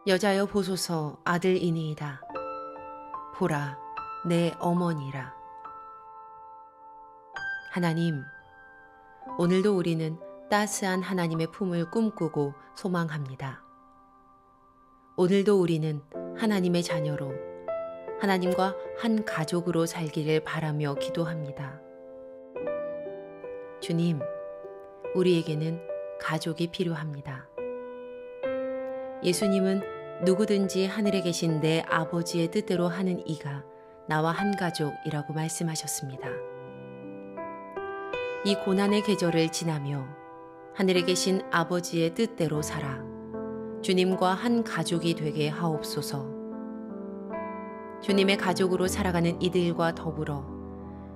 여자여 보소서 아들이니이다. 보라 내 어머니라. 하나님, 오늘도 우리는 따스한 하나님의 품을 꿈꾸고 소망합니다. 오늘도 우리는 하나님의 자녀로 하나님과 한 가족으로 살기를 바라며 기도합니다. 주님, 우리에게는 가족이 필요합니다. 예수님은 누구든지 하늘에 계신 내 아버지의 뜻대로 하는 이가 나와 한 가족이라고 말씀하셨습니다. 이 고난의 계절을 지나며 하늘에 계신 아버지의 뜻대로 살아 주님과 한 가족이 되게 하옵소서. 주님의 가족으로 살아가는 이들과 더불어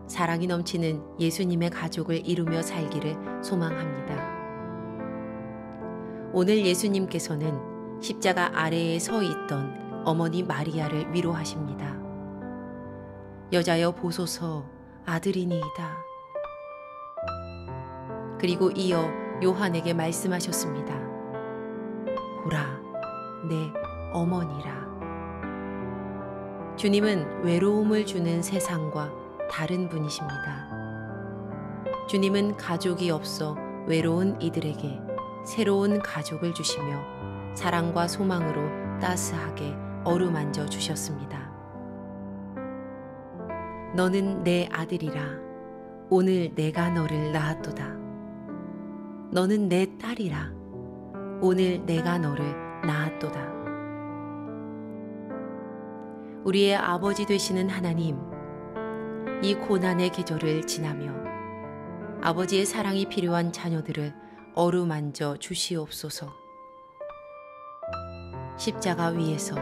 사랑이 넘치는 예수님의 가족을 이루며 살기를 소망합니다. 오늘 예수님께서는 십자가 아래에 서 있던 어머니 마리아를 위로하십니다. 여자여 보소서 아들이니이다. 그리고 이어 요한에게 말씀하셨습니다. 보라 내 어머니라. 주님은 외로움을 주는 세상과 다른 분이십니다. 주님은 가족이 없어 외로운 이들에게 새로운 가족을 주시며 사랑과 소망으로 따스하게 어루만져 주셨습니다. 너는 내 아들이라. 오늘 내가 너를 낳았도다. 너는 내 딸이라. 오늘 내가 너를 낳았도다. 우리의 아버지 되시는 하나님, 이 고난의 계절을 지나며 아버지의 사랑이 필요한 자녀들을 어루만져 주시옵소서. 십자가 위에서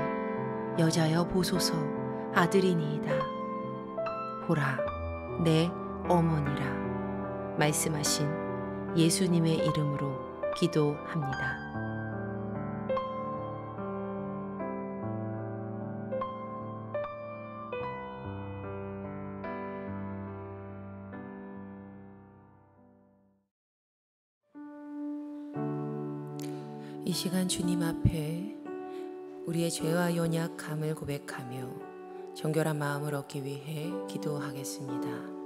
여자여 보소서 아들이니이다. 보라 내 어머니라 말씀하신 예수님의 이름으로 기도합니다. 이 시간 주님 앞에 우리의 죄와 연약함을 고백하며 정결한 마음을 얻기 위해 기도하겠습니다.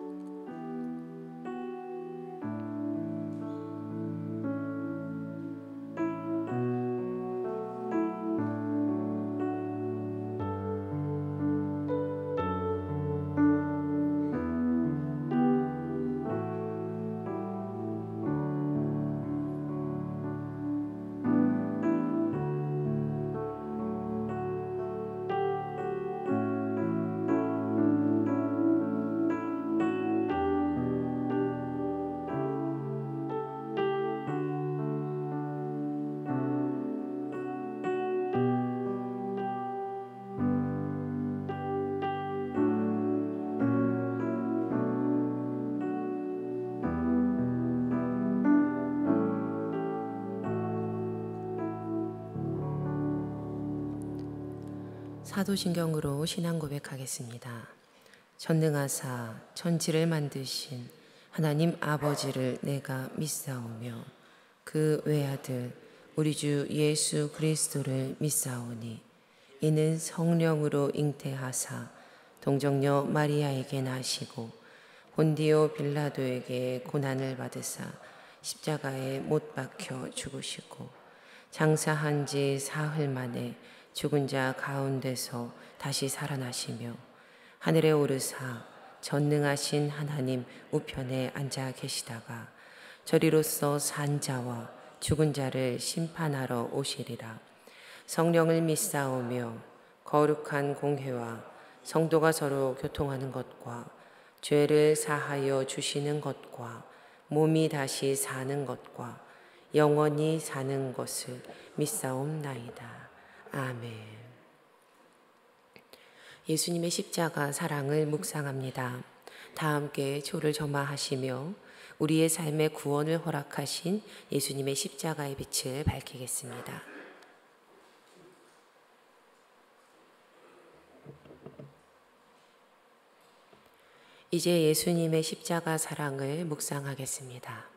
사도신경으로 신앙 고백하겠습니다. 전능하사 천지를 만드신 하나님 아버지를 내가 믿사오며 그 외아들 우리 주 예수 그리스도를 믿사오니 이는 성령으로 잉태하사 동정녀 마리아에게 나시고 본디오 빌라도에게 고난을 받으사 십자가에 못 박혀 죽으시고 장사한 지 사흘 만에 죽은 자 가운데서 다시 살아나시며 하늘에 오르사 전능하신 하나님 우편에 앉아 계시다가 저리로서 산 자와 죽은 자를 심판하러 오시리라. 성령을 믿사오며 거룩한 공회와 성도가 서로 교통하는 것과 죄를 사하여 주시는 것과 몸이 다시 사는 것과 영원히 사는 것을 믿사옵나이다. 아멘. 예수님의 십자가 사랑을 묵상합니다. 다 함께 초를 점화하시며 우리의 삶의 구원을 허락하신 예수님의 십자가의 빛을 밝히겠습니다. 이제 예수님의 십자가 사랑을 묵상하겠습니다.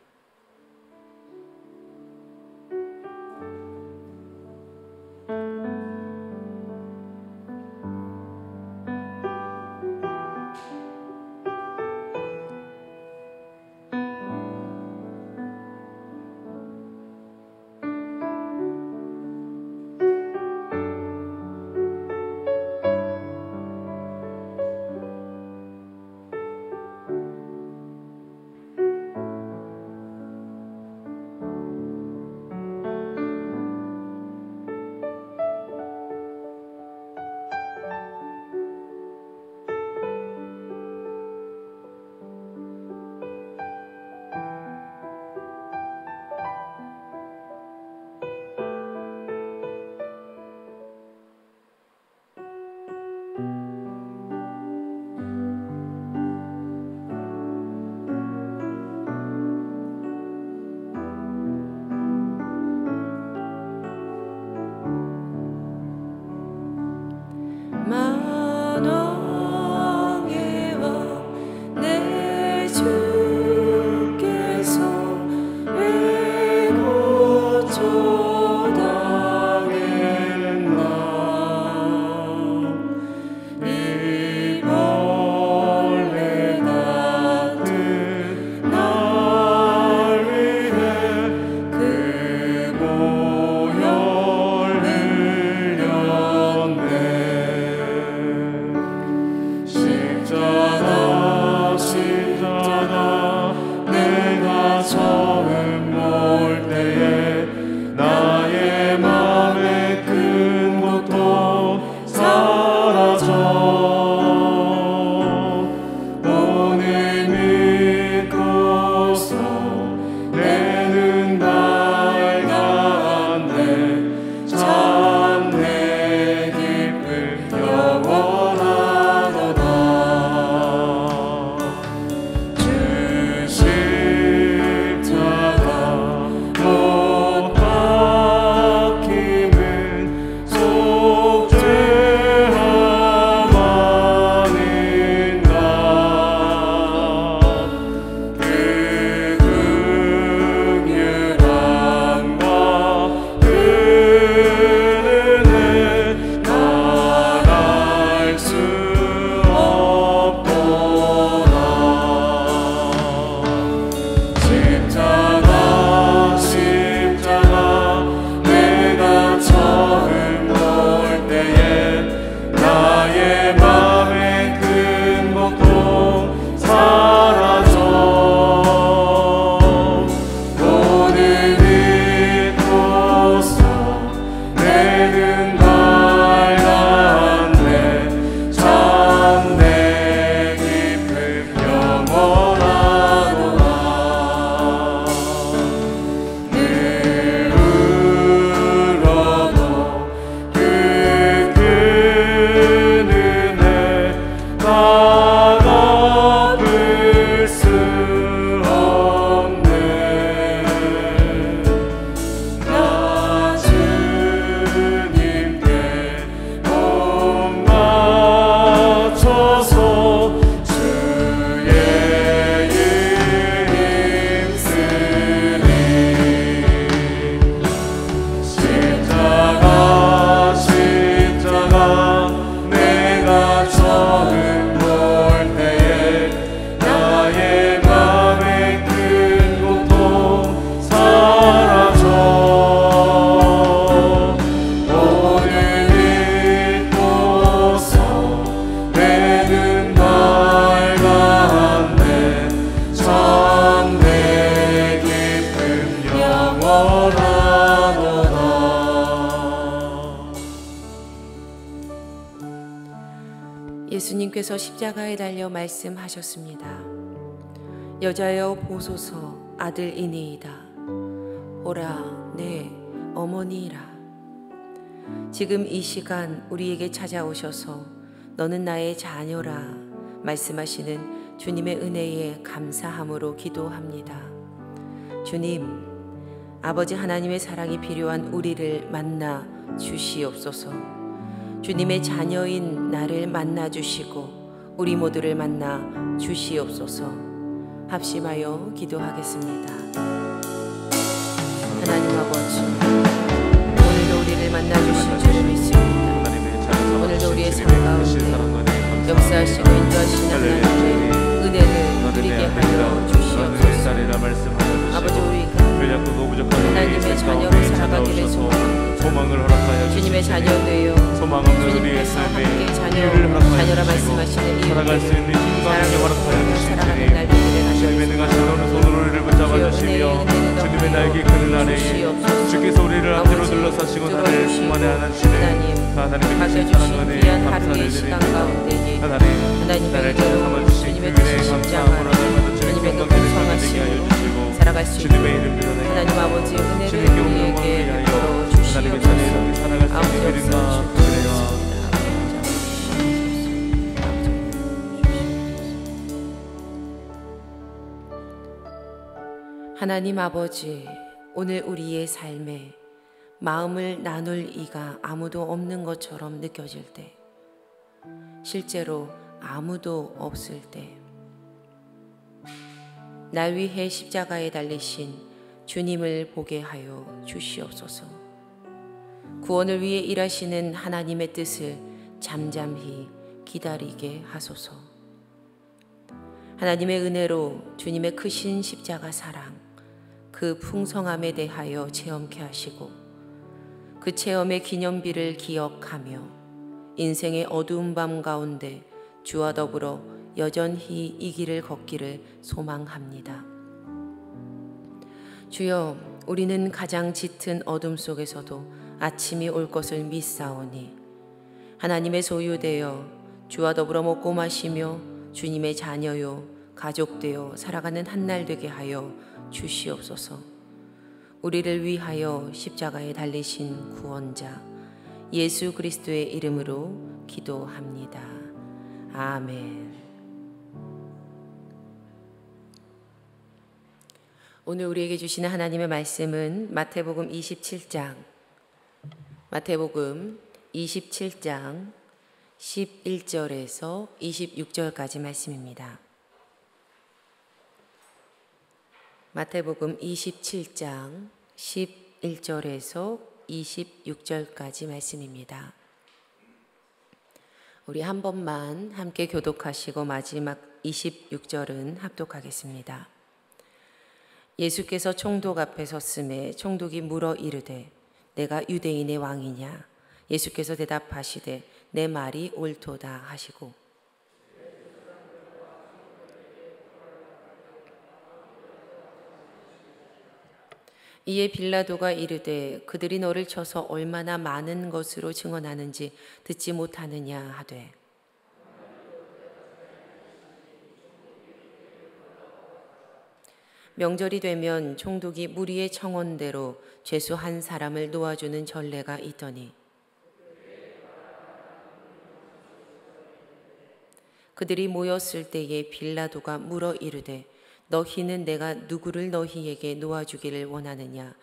예수님께서 십자가에 달려 말씀하셨습니다. 여자여 보소서 아들이니이다. 보라 내 어머니이라. 지금 이 시간 우리에게 찾아오셔서 너는 나의 자녀라 말씀하시는 주님의 은혜에 감사함으로 기도합니다. 주님, 아버지 하나님의 사랑이 필요한 우리를 만나 주시옵소서. 주님의 자녀인 나를 만나 주시고 우리 모두를 만나 주시옵소서. 합심하여 기도하겠습니다. 하나님 아버지, 오늘도 우리를 만나 주실 줄 믿습니다. 오늘도 우리의 삶 가운데 역사하시고 인도하시는 하나님의 은혜를 누리게 하여 주시옵소서. 아버지, 우리가 하나님의 자녀로 살아가기를 소망합니다. 주님의 자녀 되어 주님께서 함께 자녀라 말씀하시는 이유를 사랑하는 날 되기를 하시옵소서. 주님의 날개 그늘 아래 주께서 우리를 앞으로 둘러싸시고 나를 충만해 안으시네. 하나님의 주신 귀한 하루의 시간 가운데 하나님의 이름으로 주님의 뜻을 십자가로 주님의 뜻을 성하시고 살아갈 수 있는 하나님 아버지의 은혜를 우리에게 베풀어 주시옵소서. 아버지 역사 하나님 아버지, 오늘 우리의 삶에 마음을 나눌 이가 아무도 없는 것처럼 느껴질 때, 실제로 아무도 없을 때, 날 위해 십자가에 달리신 주님을 보게 하여 주시옵소서. 구원을 위해 일하시는 하나님의 뜻을 잠잠히 기다리게 하소서. 하나님의 은혜로 주님의 크신 십자가 사랑, 그 풍성함에 대하여 체험케 하시고 그 체험의 기념비를 기억하며 인생의 어두운 밤 가운데 주와 더불어 여전히 이 길을 걷기를 소망합니다. 주여, 우리는 가장 짙은 어둠 속에서도 아침이 올 것을 믿사오니 하나님의 소유되어 주와 더불어 먹고 마시며 주님의 자녀요 가족되어 살아가는 한날 되게 하여 주시옵소서. 우리를 위하여 십자가에 달리신 구원자 예수 그리스도의 이름으로 기도합니다. 아멘. 오늘 우리에게 주시는 하나님의 말씀은 마태복음 27장 11절에서 26절까지 말씀입니다. 마태복음 27장 11절에서 26절까지 말씀입니다. 우리 한 번만 함께 교독하시고 마지막 26절은 합독하겠습니다. 예수께서 총독 앞에 섰음에 총독이 물어 이르되 내가 유대인의 왕이냐? 예수께서 대답하시되 내 말이 옳도다 하시고 이에 빌라도가 이르되 그들이 너를 쳐서 얼마나 많은 것으로 증언하는지 듣지 못하느냐 하되 명절이 되면 총독이 무리의 청원대로 죄수 한 사람을 놓아주는 전례가 있더니 그들이 모였을 때에 빌라도가 물어 이르되 너희는 내가 누구를 너희에게 놓아주기를 원하느냐?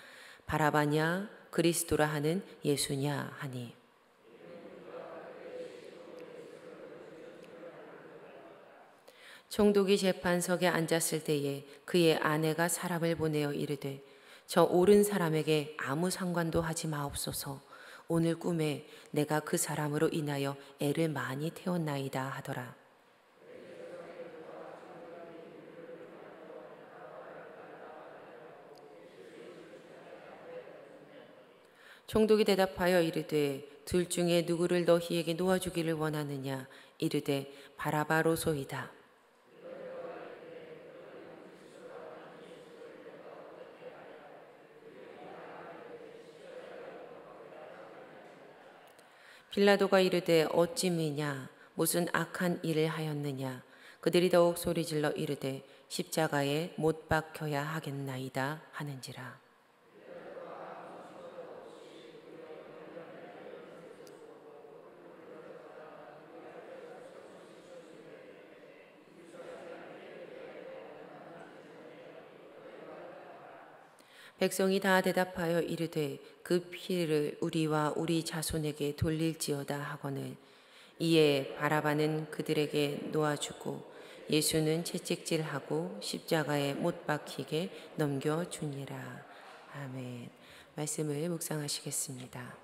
바라바냐? 그리스도라 하는 예수냐? 하니 총독이 재판석에 앉았을 때에 그의 아내가 사람을 보내어 이르되 저 옳은 사람에게 아무 상관도 하지 마옵소서. 오늘 꿈에 내가 그 사람으로 인하여 애를 많이 태웠나이다 하더라. 총독이 대답하여 이르되 둘 중에 누구를 너희에게 놓아주기를 원하느냐? 이르되 바라바로소이다. 빌라도가 이르되 어찌미냐? 무슨 악한 일을 하였느냐? 그들이 더욱 소리질러 이르되 십자가에 못 박혀야 하겠나이다 하는지라. 백성이 다 대답하여 이르되 그 피를 우리와 우리 자손에게 돌릴지어다 하거늘 이에 바라바는 그들에게 놓아주고 예수는 채찍질하고 십자가에 못 박히게 넘겨주니라. 아멘. 말씀을 묵상하시겠습니다.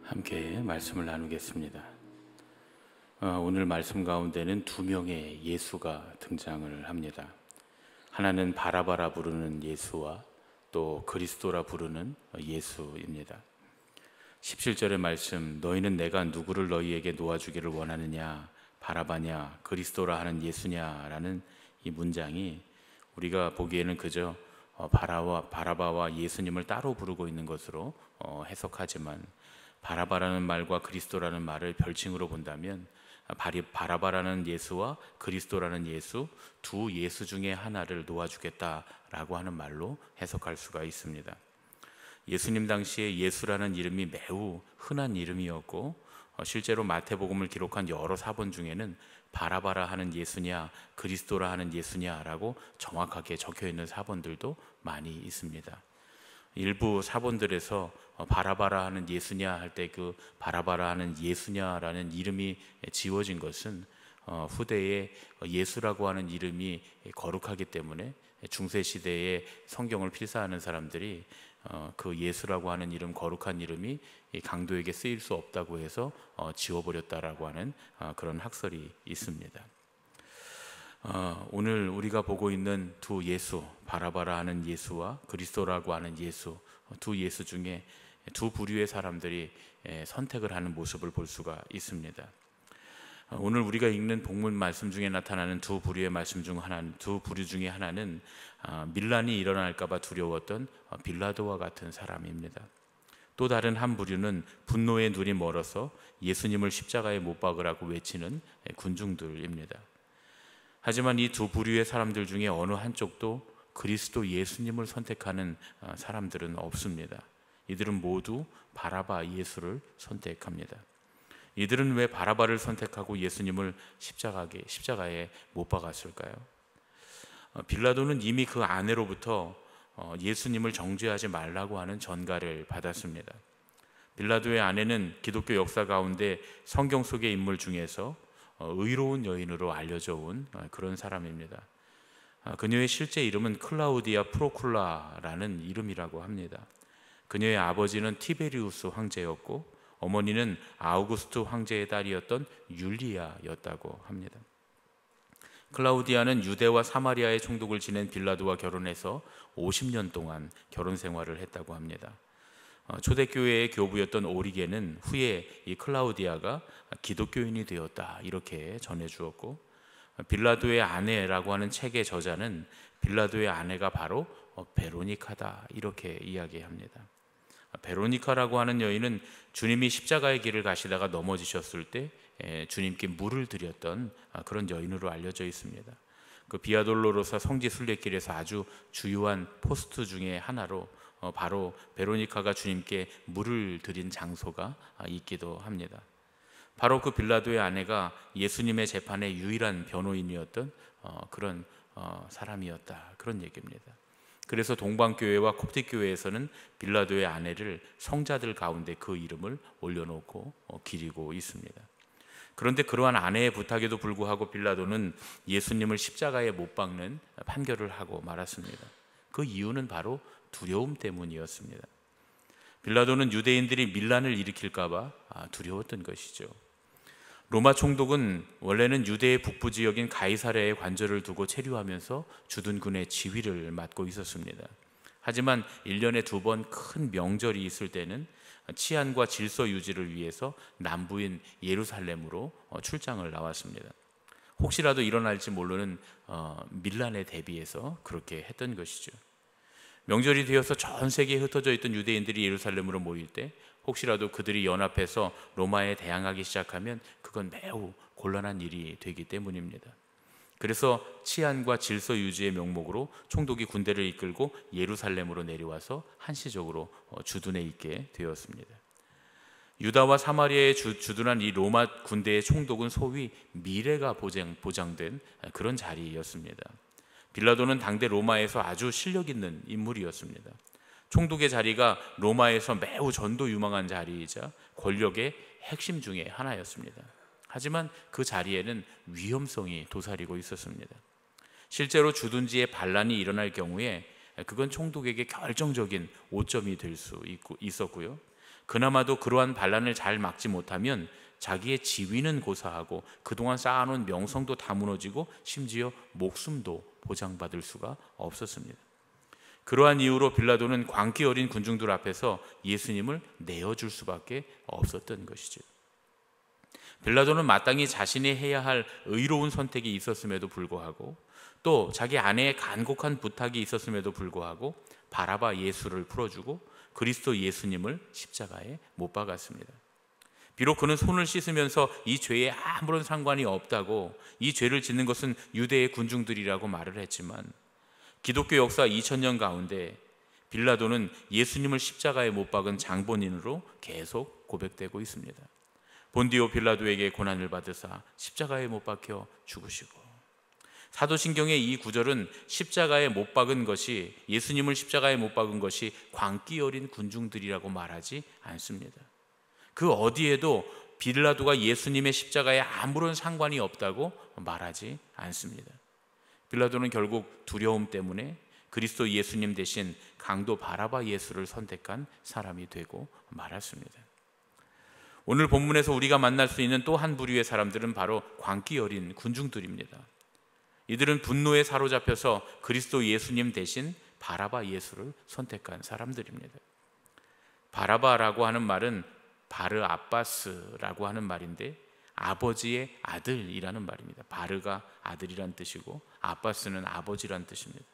함께 말씀을 나누겠습니다. 오늘 말씀 가운데는 두 명의 예수가 등장을 합니다. 하나는 바라바라 부르는 예수와 또 그리스도라 부르는 예수입니다. 17절의 말씀, 너희는 내가 누구를 너희에게 놓아주기를 원하느냐, 바라바냐 그리스도라 하는 예수냐라는 이 문장이 우리가 보기에는 그저 바라바와 예수님을 따로 부르고 있는 것으로 해석하지만, 바라바라는 말과 그리스도라는 말을 별칭으로 본다면 바라바라는 예수와 그리스도라는 예수, 두 예수 중에 하나를 놓아주겠다라고 하는 말로 해석할 수가 있습니다. 예수님 당시에 예수라는 이름이 매우 흔한 이름이었고, 실제로 마태복음을 기록한 여러 사본 중에는 바라바라 하는 예수냐 그리스도라 하는 예수냐라고 정확하게 적혀 있는 사본들도 많이 있습니다. 일부 사본들에서 바라바라 하는 예수냐 할 때 그 바라바라 하는 예수냐라는 이름이 지워진 것은 후대에 예수라고 하는 이름이 거룩하기 때문에 중세시대에 성경을 필사하는 사람들이 그 예수라고 하는 이름, 거룩한 이름이 강도에게 쓰일 수 없다고 해서 지워버렸다라고 하는 그런 학설이 있습니다. 오늘 우리가 보고 있는 두 예수, 바라바라 하는 예수와 그리스도라고 하는 예수, 두 예수 중에 두 부류의 사람들이 선택을 하는 모습을 볼 수가 있습니다. 오늘 우리가 읽는 본문 말씀 중에 나타나는 두 부류의 말씀 중 하나는, 두 부류 중에 하나는 밀란이 일어날까 봐 두려웠던 빌라도와 같은 사람입니다. 또 다른 한 부류는 분노의 눈이 멀어서 예수님을 십자가에 못 박으라고 외치는 군중들입니다. 하지만 이 두 부류의 사람들 중에 어느 한쪽도 그리스도 예수님을 선택하는 사람들은 없습니다. 이들은 모두 바라바 예수를 선택합니다. 이들은 왜 바라바를 선택하고 예수님을 십자가에 못 박았을까요? 빌라도는 이미 그 아내로부터 예수님을 정죄하지 말라고 하는 전가를 받았습니다. 빌라도의 아내는 기독교 역사 가운데 성경 속의 인물 중에서 의로운 여인으로 알려져 온 그런 사람입니다. 그녀의 실제 이름은 클라우디아 프로쿨라라는 이름이라고 합니다. 그녀의 아버지는 티베리우스 황제였고 어머니는 아우구스투 황제의 딸이었던 율리아였다고 합니다. 클라우디아는 유대와 사마리아의 총독을 지낸 빌라도와 결혼해서 50년 동안 결혼 생활을 했다고 합니다. 초대교회의 교부였던 오리게는 후에 이 클라우디아가 기독교인이 되었다 이렇게 전해주었고, 빌라도의 아내라고 하는 책의 저자는 빌라도의 아내가 바로 베로니카다 이렇게 이야기합니다. 베로니카라고 하는 여인은 주님이 십자가의 길을 가시다가 넘어지셨을 때 주님께 물을 드렸던 그런 여인으로 알려져 있습니다. 그 비아돌로로사 성지 순례길에서 아주 주요한 포스트 중에 하나로 바로 베로니카가 주님께 물을 드린 장소가 있기도 합니다. 바로 그 빌라도의 아내가 예수님의 재판의 유일한 변호인이었던 그런 사람이었다, 그런 얘기입니다. 그래서 동방교회와 콥틱교회에서는 빌라도의 아내를 성자들 가운데 그 이름을 올려놓고 기리고 있습니다. 그런데 그러한 아내의 부탁에도 불구하고 빌라도는 예수님을 십자가에 못 박는 판결을 하고 말았습니다. 그 이유는 바로 두려움 때문이었습니다. 빌라도는 유대인들이 밀란을 일으킬까 봐 두려웠던 것이죠. 로마 총독은 원래는 유대의 북부 지역인 가이사랴에 관절을 두고 체류하면서 주둔군의 지휘를 맡고 있었습니다. 하지만 1년에 2번 큰 명절이 있을 때는 치안과 질서 유지를 위해서 남부인 예루살렘으로 출장을 나왔습니다. 혹시라도 일어날지 모르는 밀란에 대비해서 그렇게 했던 것이죠. 명절이 되어서 전 세계에 흩어져 있던 유대인들이 예루살렘으로 모일 때 혹시라도 그들이 연합해서 로마에 대항하기 시작하면 그건 매우 곤란한 일이 되기 때문입니다. 그래서 치안과 질서 유지의 명목으로 총독이 군대를 이끌고 예루살렘으로 내려와서 한시적으로 주둔해 있게 되었습니다. 유다와 사마리아에 주둔한 이 로마 군대의 총독은 소위 미래가 보장된 그런 자리였습니다. 빌라도는 당대 로마에서 아주 실력 있는 인물이었습니다. 총독의 자리가 로마에서 매우 전도 유망한 자리이자 권력의 핵심 중에 하나였습니다. 하지만 그 자리에는 위험성이 도사리고 있었습니다. 실제로 주둔지에 반란이 일어날 경우에 그건 총독에게 결정적인 오점이 될 수 있었고요. 그나마도 그러한 반란을 잘 막지 못하면 자기의 지위는 고사하고 그동안 쌓아놓은 명성도 다 무너지고 심지어 목숨도 보장받을 수가 없었습니다. 그러한 이유로 빌라도는 광기 어린 군중들 앞에서 예수님을 내어줄 수밖에 없었던 것이죠. 빌라도는 마땅히 자신이 해야 할 의로운 선택이 있었음에도 불구하고 또 자기 아내의 간곡한 부탁이 있었음에도 불구하고 바라바 예수를 풀어주고 그리스도 예수님을 십자가에 못 박았습니다. 비록 그는 손을 씻으면서 이 죄에 아무런 상관이 없다고, 이 죄를 짓는 것은 유대의 군중들이라고 말을 했지만 기독교 역사 2000년 가운데 빌라도는 예수님을 십자가에 못 박은 장본인으로 계속 고백되고 있습니다. 본디오 빌라도에게 고난을 받으사 십자가에 못 박혀 죽으시고, 사도신경의 이 구절은 십자가에 못 박은 것이, 예수님을 십자가에 못 박은 것이 광기 어린 군중들이라고 말하지 않습니다. 그 어디에도 빌라도가 예수님의 십자가에 아무런 상관이 없다고 말하지 않습니다. 빌라도는 결국 두려움 때문에 그리스도 예수님 대신 강도 바라바 예수를 선택한 사람이 되고 말았습니다. 오늘 본문에서 우리가 만날 수 있는 또 한 부류의 사람들은 바로 광기 어린 군중들입니다. 이들은 분노에 사로잡혀서 그리스도 예수님 대신 바라바 예수를 선택한 사람들입니다. 바라바라고 하는 말은 바르 아바스라고 하는 말인데 아버지의 아들이라는 말입니다. 바르가 아들이란 뜻이고 아바스는 아버지란 뜻입니다.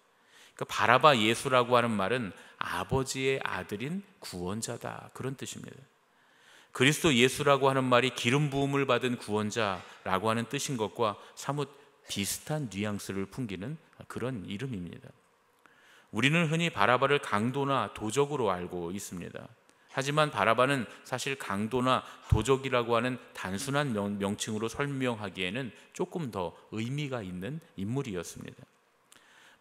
그러니까 바라바 예수라고 하는 말은 아버지의 아들인 구원자다, 그런 뜻입니다. 그리스도 예수라고 하는 말이 기름 부음을 받은 구원자라고 하는 뜻인 것과 사뭇 비슷한 뉘앙스를 풍기는 그런 이름입니다. 우리는 흔히 바라바를 강도나 도적으로 알고 있습니다. 하지만 바라바는 사실 강도나 도적이라고 하는 단순한 명칭으로 설명하기에는 조금 더 의미가 있는 인물이었습니다.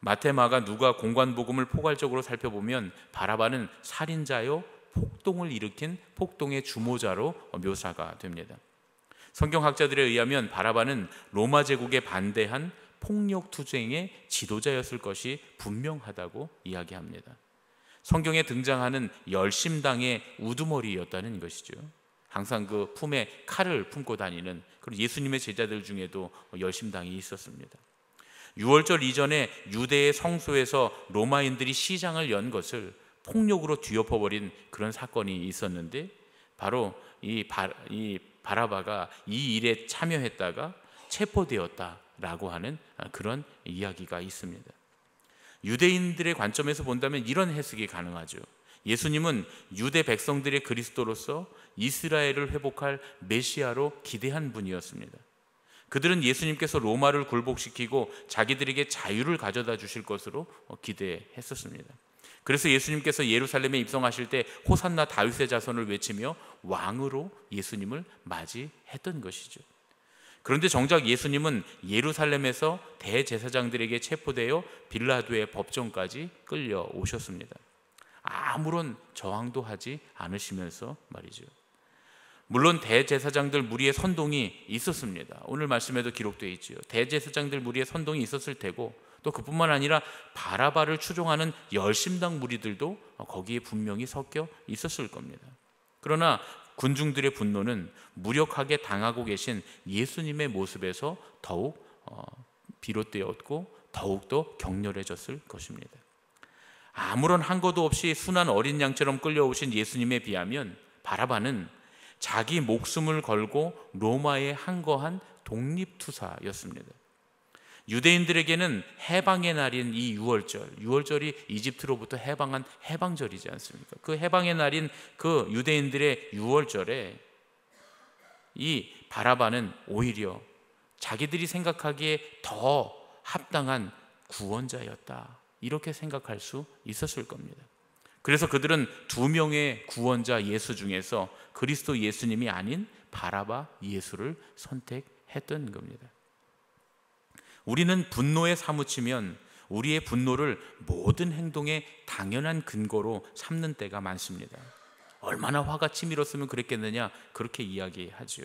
마태, 마가, 누가 공관복음을 포괄적으로 살펴보면 바라바는 살인자요 폭동을 일으킨 폭동의 주모자로 묘사가 됩니다. 성경학자들에 의하면 바라바는 로마 제국에 반대한 폭력 투쟁의 지도자였을 것이 분명하다고 이야기합니다. 성경에 등장하는 열심당의 우두머리였다는 것이죠. 항상 그 품에 칼을 품고 다니는 그런 예수님의 제자들 중에도 열심당이 있었습니다. 유월절 이전에 유대의 성소에서 로마인들이 시장을 연 것을 폭력으로 뒤엎어버린 그런 사건이 있었는데, 바로 이 바라바가 이 일에 참여했다가 체포되었다라고 하는 그런 이야기가 있습니다. 유대인들의 관점에서 본다면 이런 해석이 가능하죠. 예수님은 유대 백성들의 그리스도로서 이스라엘을 회복할 메시아로 기대한 분이었습니다. 그들은 예수님께서 로마를 굴복시키고 자기들에게 자유를 가져다 주실 것으로 기대했었습니다. 그래서 예수님께서 예루살렘에 입성하실 때 호산나 다윗의 자손을 외치며 왕으로 예수님을 맞이했던 것이죠. 그런데 정작 예수님은 예루살렘에서 대제사장들에게 체포되어 빌라도의 법정까지 끌려오셨습니다. 아무런 저항도 하지 않으시면서 말이죠. 물론 대제사장들 무리의 선동이 있었습니다. 오늘 말씀에도 기록되어 있죠. 대제사장들 무리의 선동이 있었을 테고, 또 그뿐만 아니라 바라바를 추종하는 열심당 무리들도 거기에 분명히 섞여 있었을 겁니다. 그러나 군중들의 분노는 무력하게 당하고 계신 예수님의 모습에서 더욱 비롯되었고 더욱더 격렬해졌을 것입니다. 아무런 항거도 없이 순한 어린 양처럼 끌려오신 예수님에 비하면 바라바는 자기 목숨을 걸고 로마에 항거한 독립투사였습니다. 유대인들에게는 해방의 날인 이 유월절이 이집트로부터 해방한 해방절이지 않습니까? 그 해방의 날인 그 유대인들의 유월절에 이 바라바는 오히려 자기들이 생각하기에 더 합당한 구원자였다, 이렇게 생각할 수 있었을 겁니다. 그래서 그들은 두 명의 구원자 예수 중에서 그리스도 예수님이 아닌 바라바 예수를 선택했던 겁니다. 우리는 분노에 사무치면 우리의 분노를 모든 행동의 당연한 근거로 삼는 때가 많습니다. 얼마나 화가 치밀었으면 그랬겠느냐, 그렇게 이야기하죠.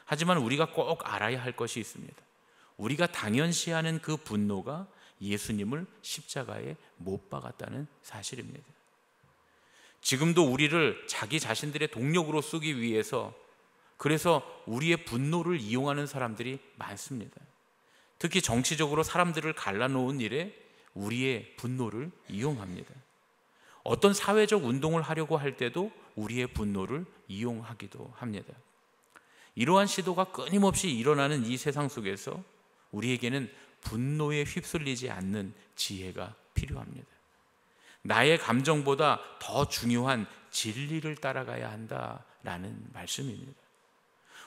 하지만 우리가 꼭 알아야 할 것이 있습니다. 우리가 당연시하는 그 분노가 예수님을 십자가에 못 박았다는 사실입니다. 지금도 우리를 자기 자신들의 동력으로 쓰기 위해서, 그래서 우리의 분노를 이용하는 사람들이 많습니다. 특히 정치적으로 사람들을 갈라놓은 일에 우리의 분노를 이용합니다. 어떤 사회적 운동을 하려고 할 때도 우리의 분노를 이용하기도 합니다. 이러한 시도가 끊임없이 일어나는 이 세상 속에서 우리에게는 분노에 휩쓸리지 않는 지혜가 필요합니다. 나의 감정보다 더 중요한 진리를 따라가야 한다라는 말씀입니다.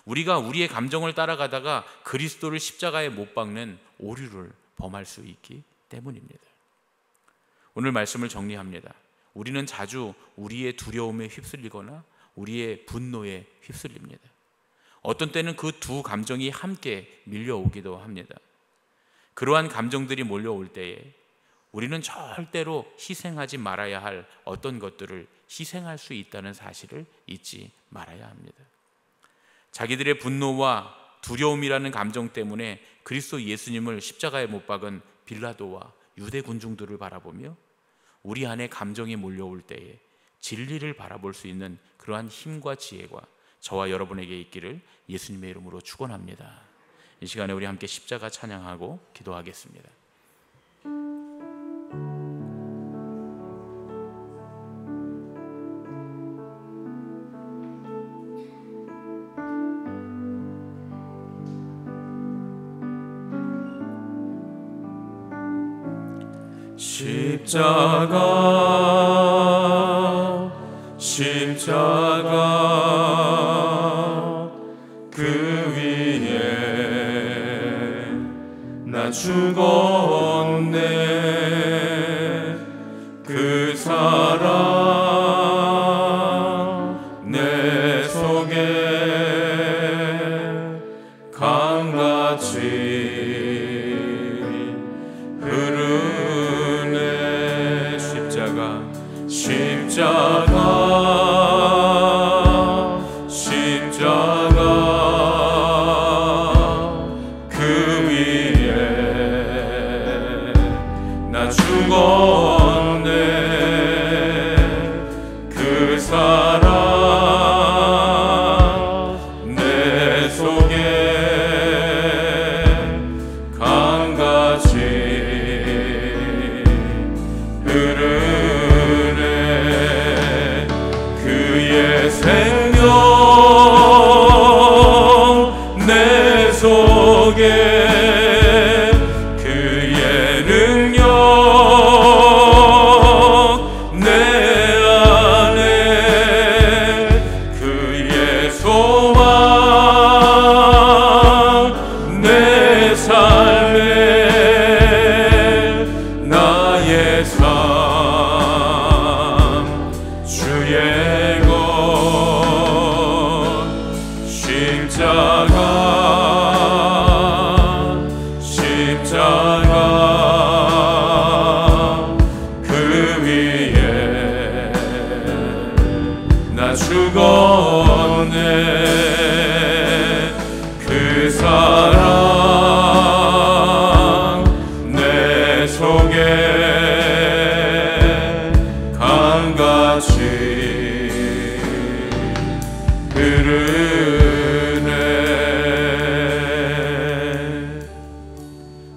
우리가 우리의 감정을 따라가다가 그리스도를 십자가에 못 박는 오류를 범할 수 있기 때문입니다. 오늘 말씀을 정리합니다. 우리는 자주 우리의 두려움에 휩쓸리거나 우리의 분노에 휩쓸립니다. 어떤 때는 그 두 감정이 함께 밀려오기도 합니다. 그러한 감정들이 몰려올 때에 우리는 절대로 희생하지 말아야 할 어떤 것들을 희생할 수 있다는 사실을 잊지 말아야 합니다. 자기들의 분노와 두려움이라는 감정 때문에 그리스도 예수님을 십자가에 못 박은 빌라도와 유대 군중들을 바라보며 우리 안에 감정이 몰려올 때에 진리를 바라볼 수 있는 그러한 힘과 지혜가 저와 여러분에게 있기를 예수님의 이름으로 축원합니다. 이 시간에 우리 함께 십자가 찬양하고 기도하겠습니다. 십자가 그 위에 나 죽었네. 그 사랑 내 속에 강같이 흐르네. 십자가 그 위에 나 죽었네. 그 사랑 내 속에 강같이 흐르네. 그의 생명 내 속에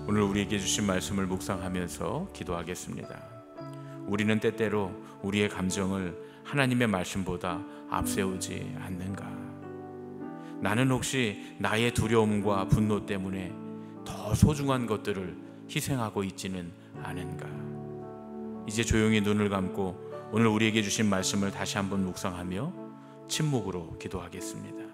오늘 우리에게 주신 말씀을 묵상하면서 기도하겠습니다. 우리는 때때로 우리의 감정을 하나님의 말씀보다 앞세우지 않는가? 나는 혹시 나의 두려움과 분노 때문에 더 소중한 것들을 희생하고 있지는 않은가? 이제 조용히 눈을 감고 오늘 우리에게 주신 말씀을 다시 한번 묵상하며 침묵으로 기도하겠습니다.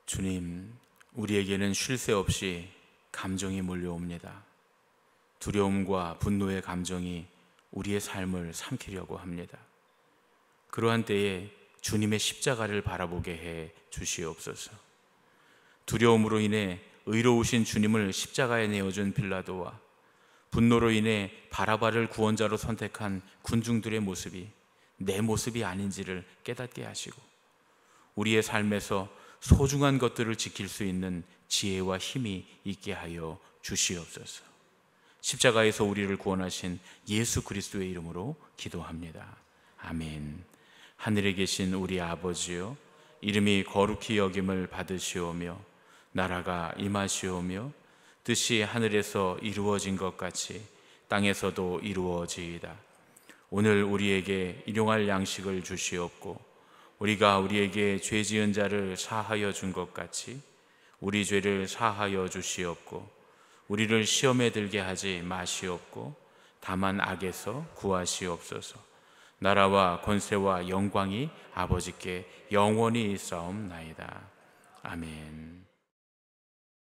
주님, 우리에게는 쉴 새 없이 감정이 몰려옵니다. 두려움과 분노의 감정이 우리의 삶을 삼키려고 합니다. 그러한 때에 주님의 십자가를 바라보게 해 주시옵소서. 두려움으로 인해 의로우신 주님을 십자가에 내어준 빌라도와 분노로 인해 바라바를 구원자로 선택한 군중들의 모습이 내 모습이 아닌지를 깨닫게 하시고 우리의 삶에서 소중한 것들을 지킬 수 있는 지혜와 힘이 있게 하여 주시옵소서. 십자가에서 우리를 구원하신 예수 그리스도의 이름으로 기도합니다. 아멘. 하늘에 계신 우리 아버지요, 이름이 거룩히 여김을 받으시오며 나라가 임하시오며 뜻이 하늘에서 이루어진 것 같이 땅에서도 이루어지이다. 오늘 우리에게 일용할 양식을 주시옵고 우리가 우리에게 죄 지은 자를 사하여 준 것 같이 우리 죄를 사하여 주시옵고 우리를 시험에 들게 하지 마시옵고 다만 악에서 구하시옵소서. 나라와 권세와 영광이 아버지께 영원히 있사옵나이다. 아멘.